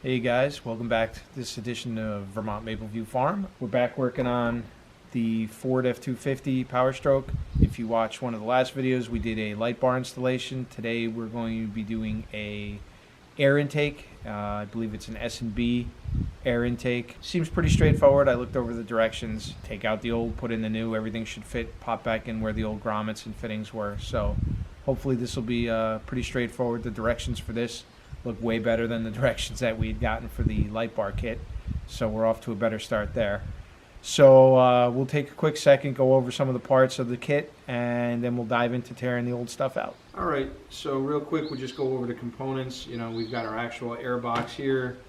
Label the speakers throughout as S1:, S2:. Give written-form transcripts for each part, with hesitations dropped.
S1: Hey guys, welcome back to this edition of Vermont Mapleview Farm. We're back working on the Ford F-250 Powerstroke. If you watched one of the last videos, we did a light bar installation. Today we're going to be doing a air intake. I believe it's an S&B air intake. Seems pretty straightforward. I looked over the directions. Take out the old, put in the new. Everything should fit. Pop back in where the old grommets and fittings were. So hopefully this will be pretty straightforward. The directions for this look way better than the directions that we had gotten for the light bar kit. So we're off to a better start there. So we'll take a quick second, go over some of the parts of the kit, and then we'll dive into tearing the old stuff out. All right, so real quick, we'll just go over the components. You know, we've got our actual air box here,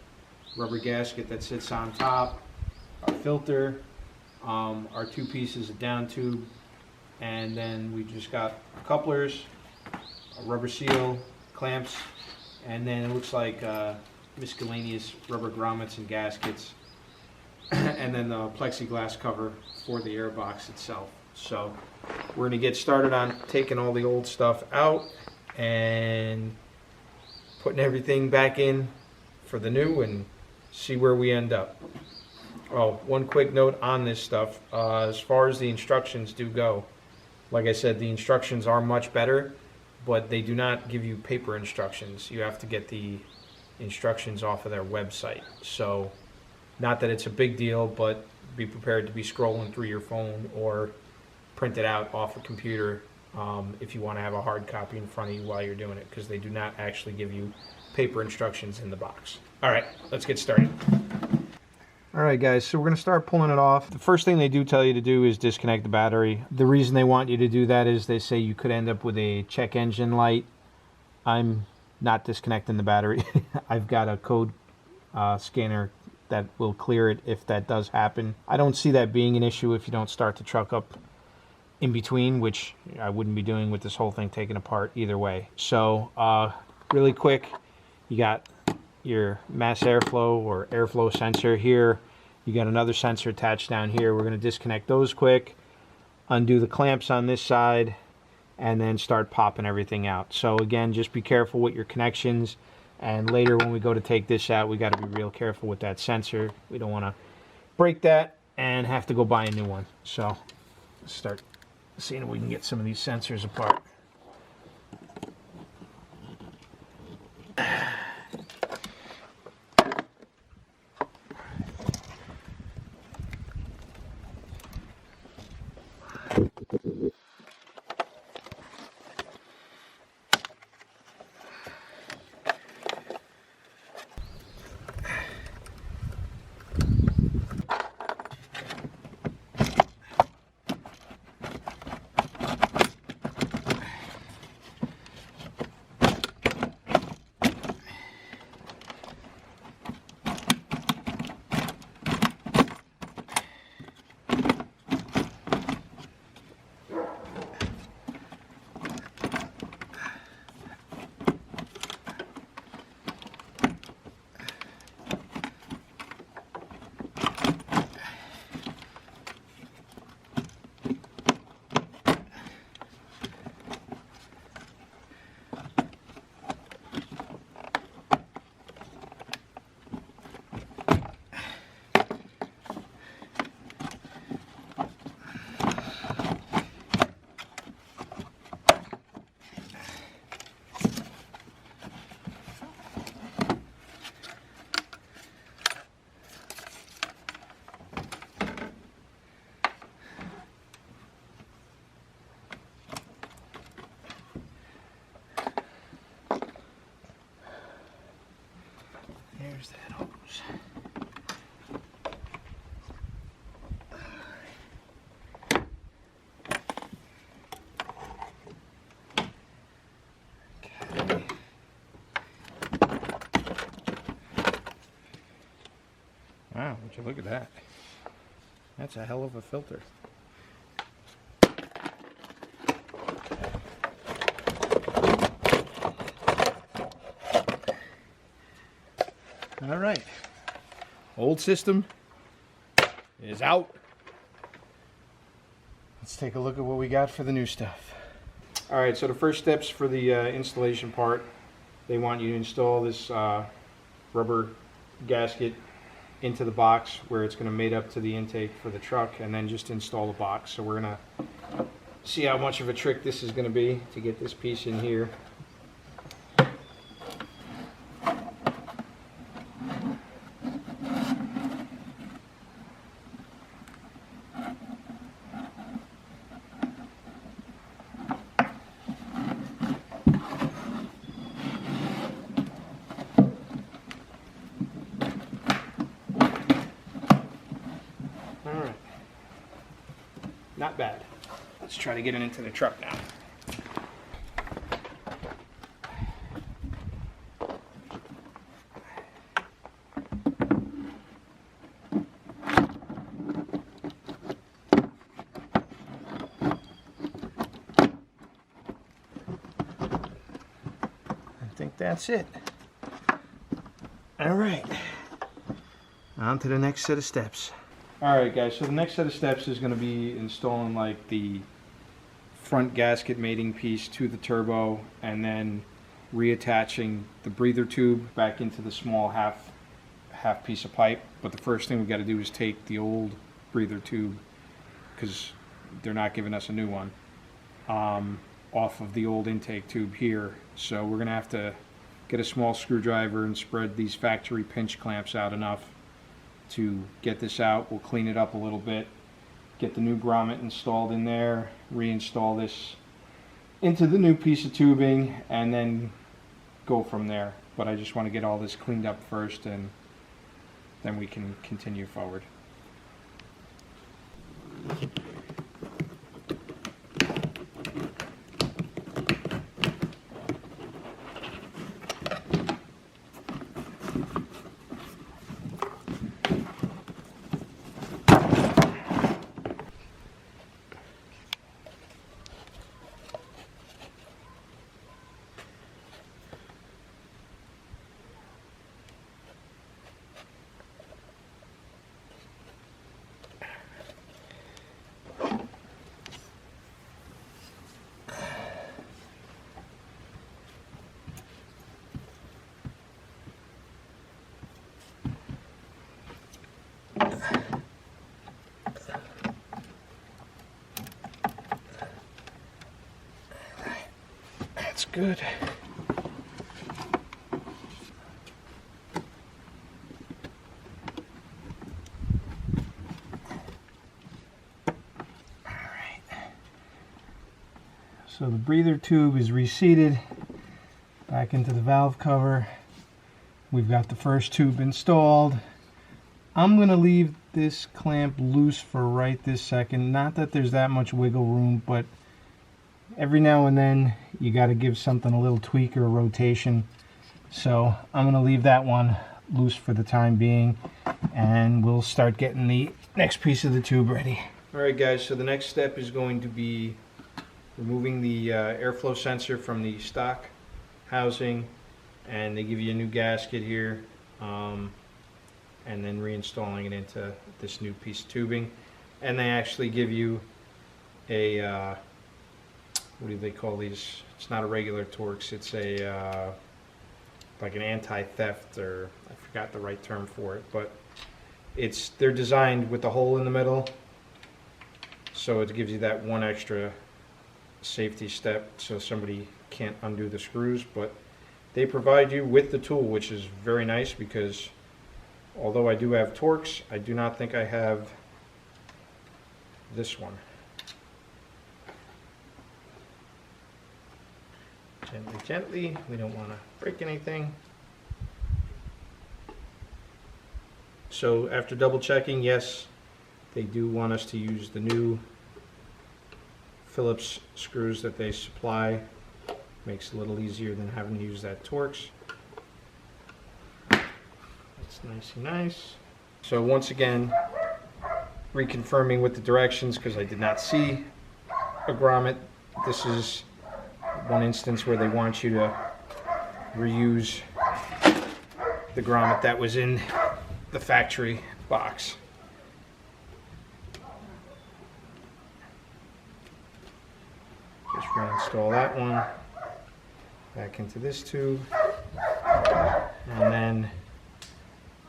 S1: rubber gasket that sits on top, our filter, our two pieces of down tube, and then we just got couplers, a rubber seal, clamps, and then it looks like miscellaneous rubber grommets and gaskets, and then the plexiglass cover for the air box itself. So we're going to get started on taking all the old stuff out and putting everything back in for the new and see where we end up. Oh, one quick note on this stuff, as far as the instructions do go, like I said, the instructions are much better, but they do not give you paper instructions. You have to get the instructions off of their website. So not that it's a big deal, but be prepared to be scrolling through your phone or print it out off a computer if you want to have a hard copy in front of you while you're doing it, because they do not actually give you paper instructions in the box. All right, let's get started. All right, guys, so we're going to start pulling it off. The first thing they do tell you to do is disconnect the battery. The reason they want you to do that is they say you could end up with a check engine light. I'm not disconnecting the battery. I've got a code scanner that will clear it if that does happen. I don't see that being an issue if you don't start the truck up in between, which I wouldn't be doing with this whole thing taken apart either way. So really quick, you got your mass airflow or airflow sensor here. You got another sensor attached down here. We're going to disconnect those quick, undo the clamps on this side, and then start popping everything out. So again, just be careful with your connections, and later when we go to take this out, we got to be real careful with that sensor. We don't want to break that and have to go buy a new one. So let's start seeing if we can get some of these sensors apart. There's that hose. Okay. Wow, would you look at that? That's a hell of a filter. All right, old system is out. Let's take a look at what we got for the new stuff. All right, so the first steps for the installation part, they want you to install this rubber gasket into the box where it's going to mate up to the intake for the truck, and then just install the box. So we're going to see how much of a trick this is going to be to get this piece in here. Alright, not bad. Let's try to get it into the truck now. I think that's it. Alright, on to the next set of steps. Alright guys, so the next set of steps is going to be installing like the front gasket mating piece to the turbo, and then reattaching the breather tube back into the small half piece of pipe. But the first thing we've got to do is take the old breather tube, because they're not giving us a new one, off of the old intake tube here. So we're going to have to get a small screwdriver and spread these factory pinch clamps out enough to get this out. We'll clean it up a little bit, get the new grommet installed in there, reinstall this into the new piece of tubing, and then go from there. But I just want to get all this cleaned up first, and then we can continue forward. That's good. So the breather tube is reseated back into the valve cover. We've got the first tube installed. I'm going to leave this clamp loose for right this second. Not that there's that much wiggle room, but every now and then you got to give something a little tweak or a rotation. So I'm going to leave that one loose for the time being, and we'll start getting the next piece of the tube ready. Alright guys, so the next step is going to be removing the airflow sensor from the stock housing, and they give you a new gasket here, and then reinstalling it into this new piece of tubing. And they actually give you a what do they call these? It's not a regular Torx, it's a like an anti-theft, or I forgot the right term for it, but they're designed with the hole in the middle, so it gives you that one extra safety step so somebody can't undo the screws. But they provide you with the tool, which is very nice, because although I do have Torx, I do not think I have this one. Gently, gently, we don't want to break anything. So after double checking, yes, they do want us to use the new Phillips screws that they supply. Makes it a little easier than having to use that Torx. That's nice and nice. So once again, reconfirming with the directions, because I did not see a grommet. This is one instance where they want you to reuse the grommet that was in the factory box. Just reinstall that one back into this tube, and then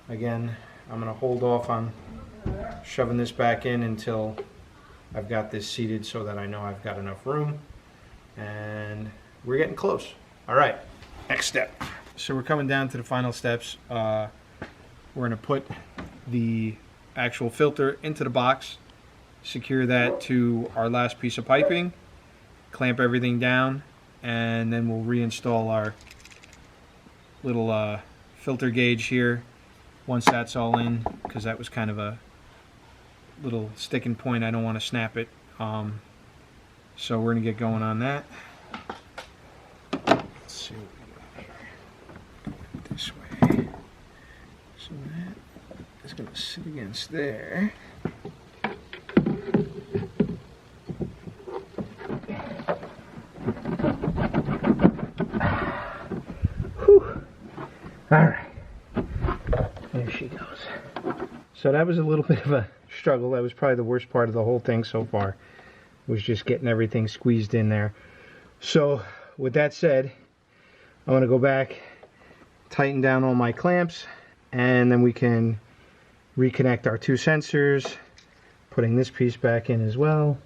S1: Again, I'm going to hold off on shoving this back in until I've got this seated so that I know I've got enough room. And we're getting close. All right, next step. So we're coming down to the final steps. We're going to put the actual filter into the box, secure that to our last piece of piping, clamp everything down, and then we'll reinstall our little filter gauge here once that's all in, because that was kind of a little sticking point. I don't want to snap it. So we're going to get going on that. Let's see what we got here. This way. So that is going to sit against there. Whew. All right. There she goes. So that was a little bit of a struggle. That was probably the worst part of the whole thing so far, was just getting everything squeezed in there. So with that said, I'm going to go back, tighten down all my clamps, and then we can reconnect our two sensors, putting this piece back in as well.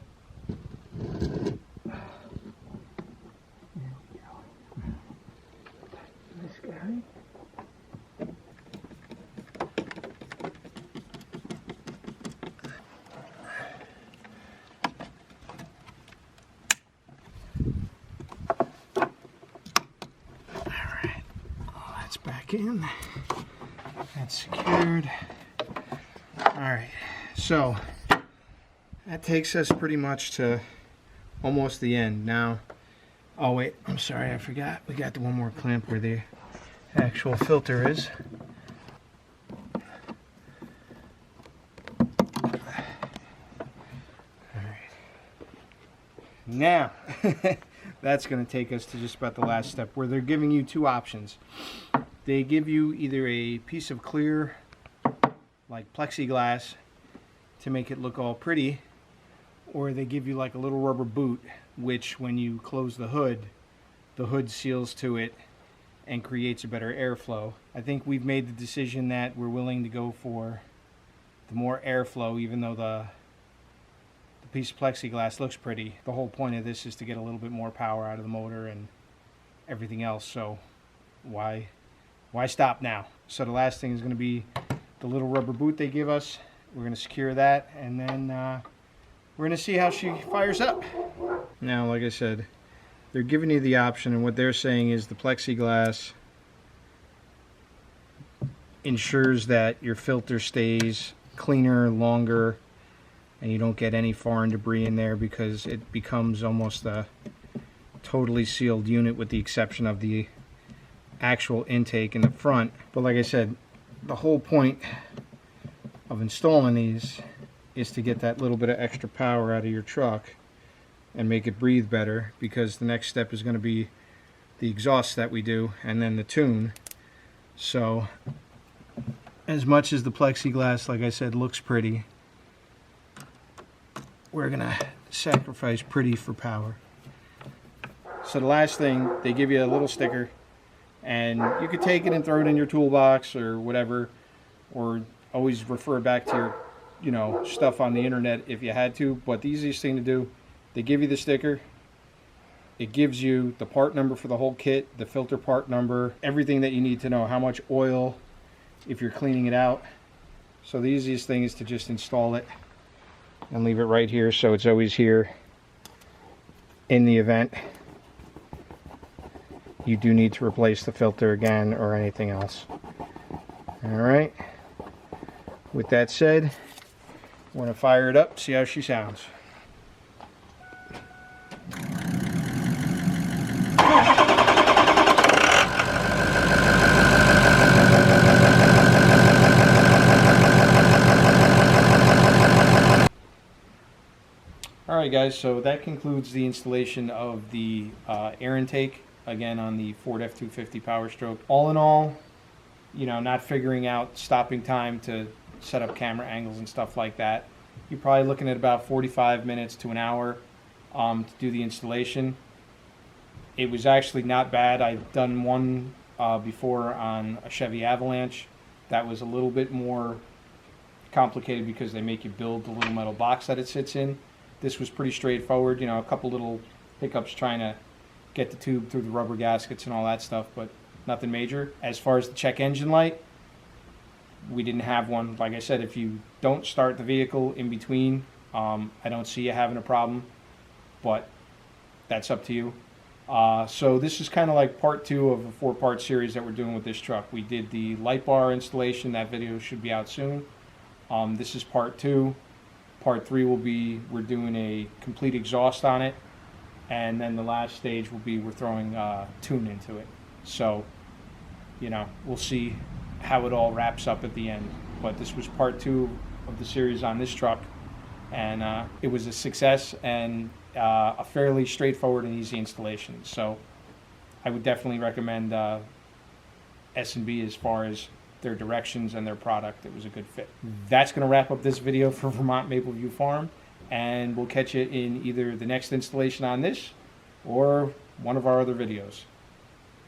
S1: Back in. That's secured. Alright, so that takes us pretty much to almost the end. Now, oh wait, I'm sorry, I forgot. We got the one more clamp where the actual filter is. Alright. Now, that's going to take us to just about the last step, where they're giving you two options. They give you either a piece of clear, like plexiglass, to make it look all pretty, or they give you like a little rubber boot, which when you close the hood seals to it and creates a better airflow. I think we've made the decision that we're willing to go for the more airflow, even though the piece of plexiglass looks pretty. The whole point of this is to get a little bit more power out of the motor and everything else, so why stop now? So the last thing is going to be the little rubber boot they give us. We're going to secure that, and then we're going to see how she fires up. Now, like I said, they're giving you the option, and what they're saying is the plexiglass ensures that your filter stays cleaner, longer, and you don't get any foreign debris in there, because it becomes almost a totally sealed unit with the exception of the actual intake in the front. But like I said, the whole point of installing these is to get that little bit of extra power out of your truck and make it breathe better, because the next step is going to be the exhaust that we do, and then the tune. So as much as the plexiglass, like I said, looks pretty, we're going to sacrifice pretty for power. So the last thing, they give you a little sticker, and you could take it and throw it in your toolbox or whatever, or always refer back to your stuff on the internet if you had to. But the easiest thing to do, they give you the sticker, it gives you the part number for the whole kit, the filter part number, everything that you need to know, how much oil, if you're cleaning it out. So the easiest thing is to just install it and leave it right here, so it's always here in the event you do need to replace the filter again or anything else. Alright, with that said, we're going to fire it up, see how she sounds. Alright guys, so that concludes the installation of the air intake, again on the Ford F-250 Powerstroke. All in all, not figuring out stopping time to set up camera angles and stuff like that, you're probably looking at about 45 minutes to an hour to do the installation. It was actually not bad. I've done one before on a Chevy Avalanche, That was a little bit more complicated because they make you build the little metal box that it sits in. This was pretty straightforward, you know, a couple little hiccups trying to get the tube through the rubber gaskets and all that stuff, but nothing major. As far as the check engine light, we didn't have one. Like I said, if you don't start the vehicle in between, I don't see you having a problem, but that's up to you. So this is kind of like part 2 of a 4-part series that we're doing with this truck. We did the light bar installation. That video should be out soon. This is part 2. Part 3 will be we're doing a complete exhaust on it, and then the last stage will be we're throwing tune into it. So, you know, we'll see how it all wraps up at the end. But this was part 2 of the series on this truck, and it was a success and a fairly straightforward and easy installation. So I would definitely recommend S&B as far as their directions and their product. It was a good fit. That's going to wrap up this video for Vermont Mapleview Farm, and we'll catch you in either the next installation on this or one of our other videos.